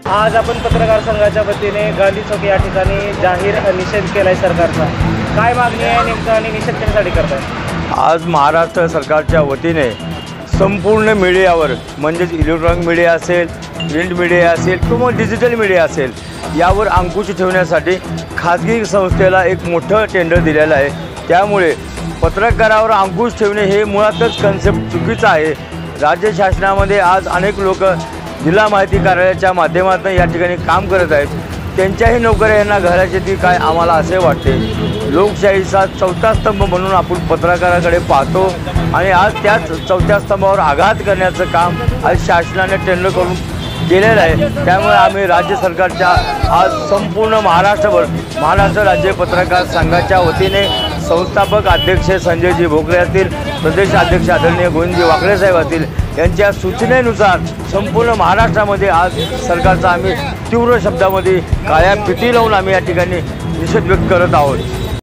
आज आपण पत्रकार संघाच्या वतीने गांधी चौक या ठिकाणी जाहीर निषेध केलाय सरकारचा। काय मागणी आहे नेमकं आणि निषेध करण्यासाठी करताय? आज महाराष्ट्र सरकारच्या वतीने संपूर्ण मीडियावर म्हणजेच इलेक्ट्रॉनिक मीडिया असेल, प्रिंट मीडिया असेल किंवा डिजिटल मीडिया असेल यावर अंकुश ठेवण्यासाठी खाजगी संस्थेला एक मोठं टेंडर दिलेलं आहे। त्यामुळे पत्रकारावर अंकुश ठेवणे हे मुळातच कन्सेप्ट चुकीचं आहे। राज्य शासनामध्ये आज अनेक लोक जिल्हा माहिती कार्यालयाच्या माध्यमातून या ठिकाणी काम करत आहेत। त्यांच्याही नोकऱ्या यांना घालायची ती काय आम्हाला असे वाटते। लोकशाहीचा चौथा स्तंभ म्हणून आपण पत्रकाराकडे पाहतो आणि आज त्याच चौथ्या स्तंभावर आघात करण्याचं काम आज शासनाने टेंडर करून केलेलं आहे। त्यामुळे आम्ही राज्य सरकारच्या आज संपूर्ण महाराष्ट्रभर महाराष्ट्र राज्य पत्रकार संघाच्या वतीने संस्थापक अध्यक्ष संजयजी भोकरे असतील, प्रदेश अध्यक्ष आदरणीय गोविंदजी वाकळे साहेब असतील यांच्या सूचनेनुसार संपूर्ण महाराष्ट्रामध्ये आज सरकारचा आम्ही तीव्र शब्दामध्ये काळ्या फिती लावून आम्ही या ठिकाणी निषेध व्यक्त करत आहोत।